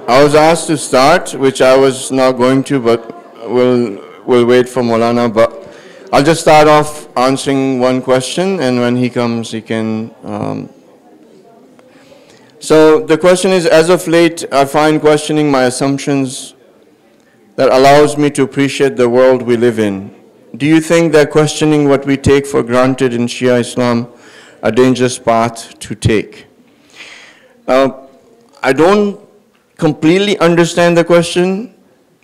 I was asked to start, which I was not going to, but we'll wait for Maulana. But I'll just start off answering one question, and when he comes, he can. So the question is, as of late, I find questioning my assumptions that allows me to appreciate the world we live in. Do you think that questioning what we take for granted in Shia Islam a dangerous path to take? I don't completely understand the question,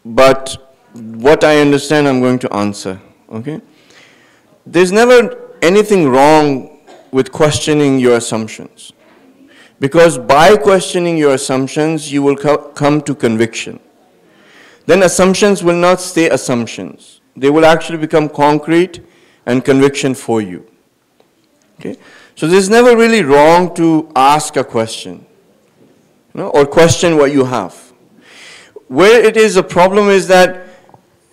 but what I understand I'm going to answer, okay? There's never anything wrong with questioning your assumptions, because by questioning your assumptions, you will come to conviction. Then assumptions will not stay assumptions. They will actually become concrete and conviction for you, okay? So there's never really wrong to ask a question, or question what you have. Where it is a problem is that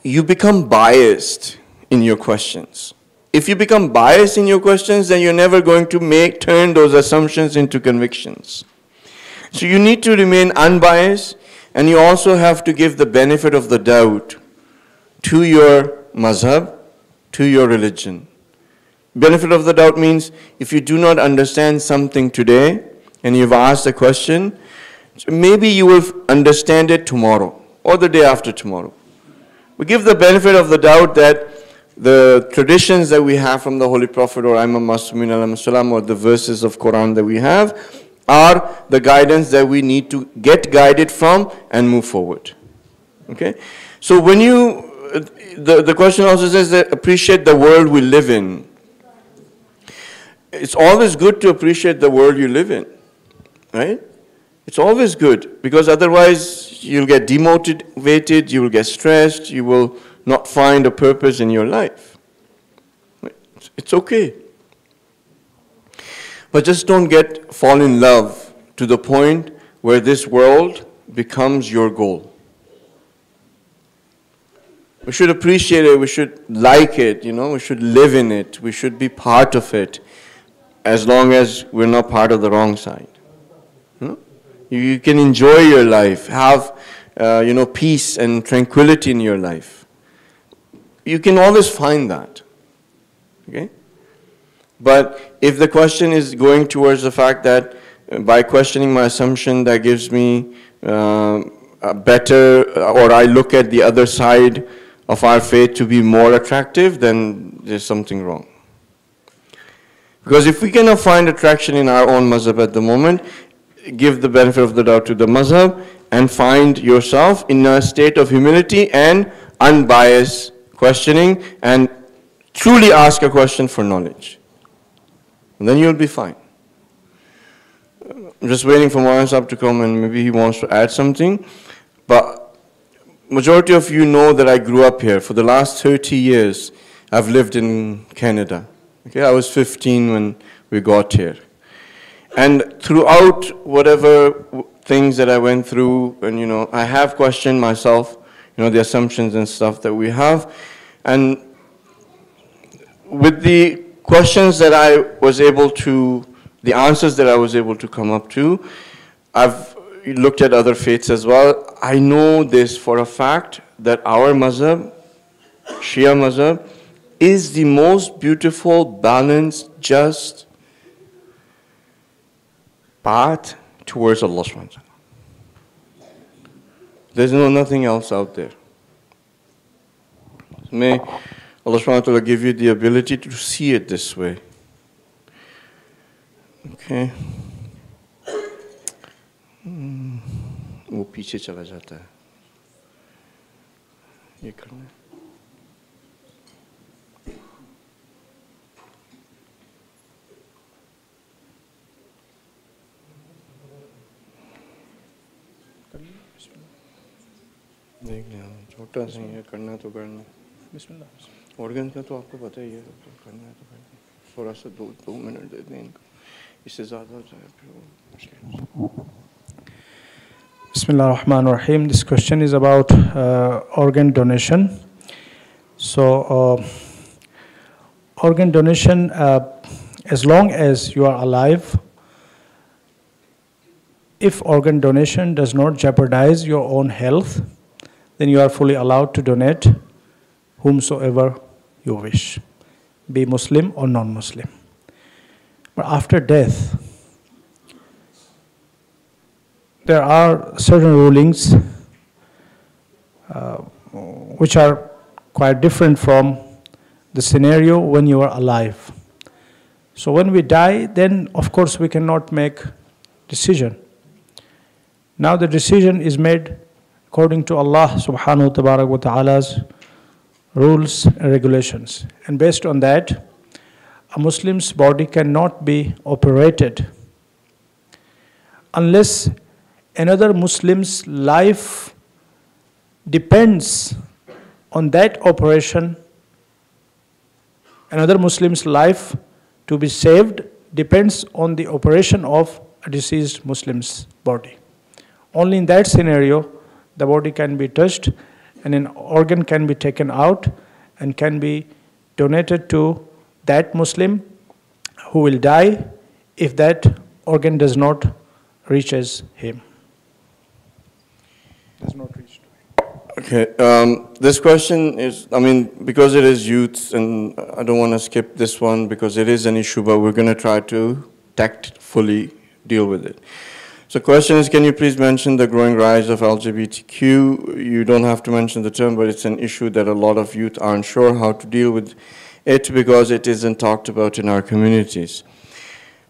you become biased in your questions. If you become biased in your questions, then you're never going to turn those assumptions into convictions. So you need to remain unbiased, and you also have to give the benefit of the doubt to your mazhab, to your religion. Benefit of the doubt means if you do not understand something today and you've asked a question, maybe you will understand it tomorrow or the day after tomorrow. We give the benefit of the doubt that the traditions that we have from the Holy Prophet or Imam Husain alayhi salam or the verses of Quran that we have are the guidance that we need to get guided from and move forward. Okay? So when the question also says that appreciate the world we live in. It's always good to appreciate the world you live in, right? It's always good, because otherwise you'll get demotivated, you will get stressed, you will not find a purpose in your life. It's okay. But just don't fall in love to the point where this world becomes your goal. We should appreciate it, we should like it, we should live in it, we should be part of it, as long as we're not part of the wrong side. You can enjoy your life, have peace and tranquility in your life. You can always find that. Okay? But if the question is going towards the fact that by questioning my assumption that gives me a better, or I look at the other side of our faith to be more attractive, then there's something wrong. Because if we cannot find attraction in our own mazhab at the moment, give the benefit of the doubt to the mazhab and find yourself in a state of humility and unbiased questioning and truly ask a question for knowledge. And then you'll be fine. I'm just waiting for Maulana Sahib to come, and maybe he wants to add something. But majority of you know that I grew up here. For the last 30 years, I've lived in Canada. Okay, I was 15 when we got here. And throughout whatever things that I went through, and I have questioned myself, the assumptions and stuff that we have. And with the questions that I was able to, the answers that I was able to come up to, I've looked at other faiths as well. I know this for a fact that our mazhab, Shia mazhab, is the most beautiful, balanced, just path towards Allah subhanahu wa ta'ala. There's nothing else out there. May Allah subhanahu wa ta'ala give you the ability to see it this way. Okay. वो पीछे चला जाता है ये करना है देख लिया छोटा सा है करना तो करना बिस्मिल्लाह ऑर्गन का तो आपको पता ही है करना है तो थोड़ा सा दो मिनट दे दें इनको इससे ज़्यादा हो जाए फिर वो मुश्किल Bismillah ar-Rahman ar-Rahim. This question is about organ donation. So, organ donation, as long as you are alive, if organ donation does not jeopardize your own health, then you are fully allowed to donate whomsoever you wish, be Muslim or non-Muslim. But after death, there are certain rulings which are quite different from the scenario when you are alive. So when we die, then of course we cannot make decision. Now the decision is made according to Allah subhanahu wa ta'ala's rules and regulations. And based on that, a Muslim's body cannot be operated unless another Muslim's life depends on that operation. Another Muslim's life to be saved depends on the operation of a deceased Muslim's body. Only in that scenario, the body can be touched and an organ can be taken out and can be donated to that Muslim who will die if that organ does not reaches him. Does not reach to him. Okay, this question is, I mean, because it is youth, and I don't want to skip this one because it is an issue, but we're going to try to tactfully deal with it. So question is, can you please mention the growing rise of LGBTQ? You don't have to mention the term, but it's an issue that a lot of youth aren't sure how to deal with it because it isn't talked about in our communities.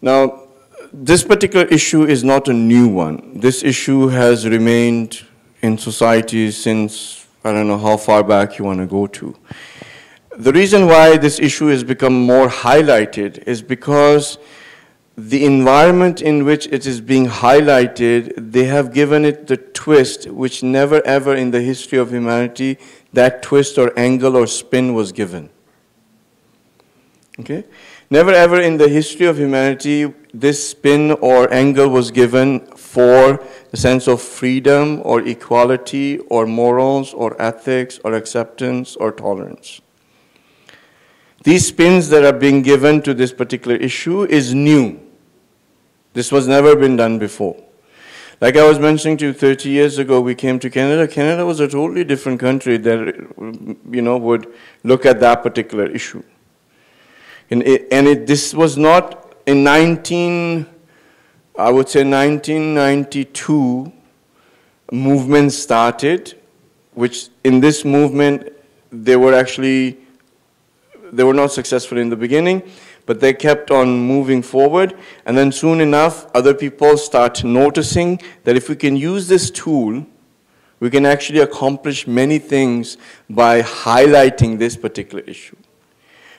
Now, this particular issue is not a new one. This issue has remained in society since, I don't know how far back you want to go to. The reason why this issue has become more highlighted is because the environment in which it is being highlighted, they have given it the twist which never ever in the history of humanity that twist or angle or spin was given. Okay? Never ever in the history of humanity this spin or angle was given for the sense of freedom or equality or morals or ethics or acceptance or tolerance. These spins that are being given to this particular issue is new. This was never been done before. Like I was mentioning to you, 30 years ago we came to Canada. Canada was a totally different country that, you know, would look at that particular issue. This was not in I would say 1992, movement started, which in this movement, they were not successful in the beginning, but they kept on moving forward. And then soon enough, other people start noticing that if we can use this tool, we can actually accomplish many things by highlighting this particular issue.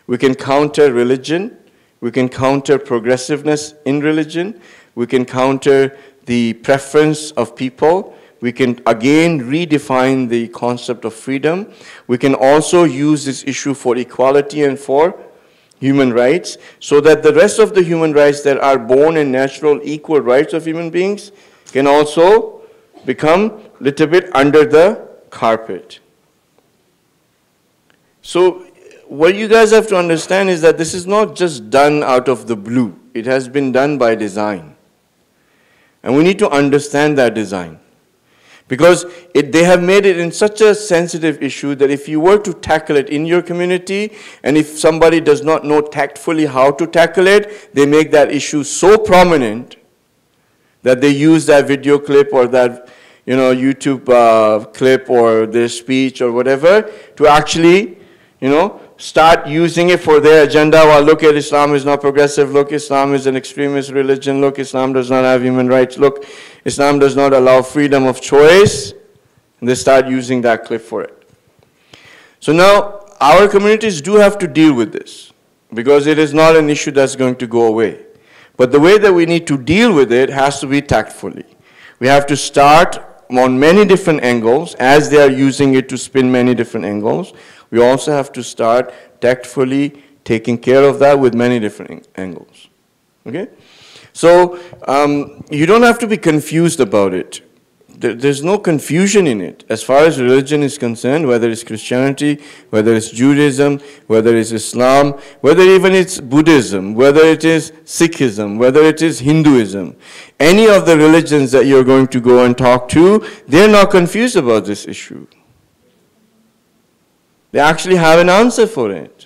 We can counter religion. We can counter progressiveness in religion. We can counter the preference of people. We can again redefine the concept of freedom. We can also use this issue for equality and for human rights, so that the rest of the human rights that are born and natural equal rights of human beings can also become a little bit under the carpet. So what you guys have to understand is that this is not just done out of the blue. It has been done by design. And we need to understand that design. Because they have made it in such a sensitive issue that if you were to tackle it in your community, and if somebody does not know tactfully how to tackle it, they make that issue so prominent that they use that video clip or that YouTube clip or their speech or whatever to actually start using it for their agenda. Well, look at Islam is not progressive. Look, Islam is an extremist religion. Look, Islam does not have human rights. Look, Islam does not allow freedom of choice. And they start using that clip for it. So now, our communities do have to deal with this because it is not an issue that's going to go away. But the way that we need to deal with it has to be tactfully. We have to start on many different angles as they are using it to spin many different angles. We also have to start tactfully taking care of that with many different angles. Okay? So you don't have to be confused about it. there's no confusion in it. As far as religion is concerned, whether it's Christianity, whether it's Judaism, whether it's Islam, whether even it's Buddhism, whether it is Sikhism, whether it is Hinduism, any of the religions that you're going to go and talk to, they're not confused about this issue. They actually have an answer for it.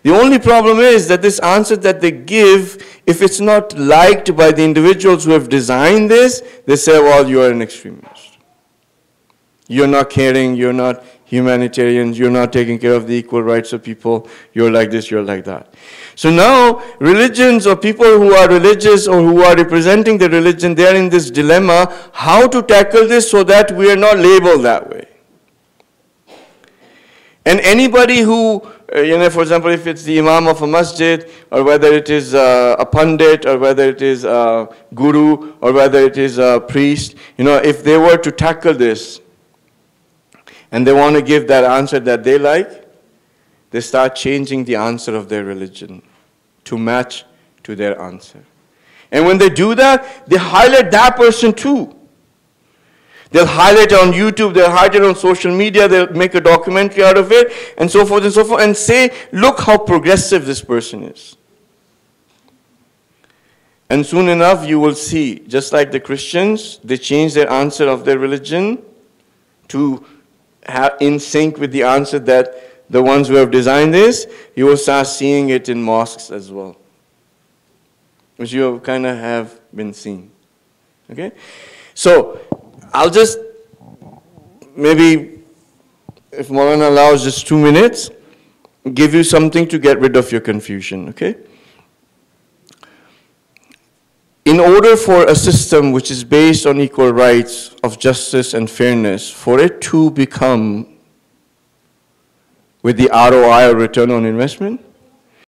The only problem is that this answer that they give, if it's not liked by the individuals who have designed this, they say, well, you are an extremist. You're not caring, you're not humanitarian, you're not taking care of the equal rights of people, you're like this, you're like that. So now, religions or people who are religious or who are representing the religion, they are in this dilemma, how to tackle this so that we are not labeled that way. And anybody who, for example, if it's the imam of a masjid, or whether it is a pundit, or whether it is a guru, or whether it is a priest, if they were to tackle this, and they want to give that answer that they like, they start changing the answer of their religion to match to their answer. And when they do that, they highlight that person too. They'll highlight it on YouTube, they'll highlight it on social media, they'll make a documentary out of it, and so forth, and say, look how progressive this person is. And soon enough, you will see, just like the Christians, they change their answer of their religion to have in sync with the answer that the ones who have designed this, you will start seeing it in mosques as well, which you kind of have been seeing. Okay? So, I'll just, maybe, if Maulana allows just 2 minutes, give you something to get rid of your confusion, okay? In order for a system which is based on equal rights of justice and fairness, for it to become with the ROI or return on investment,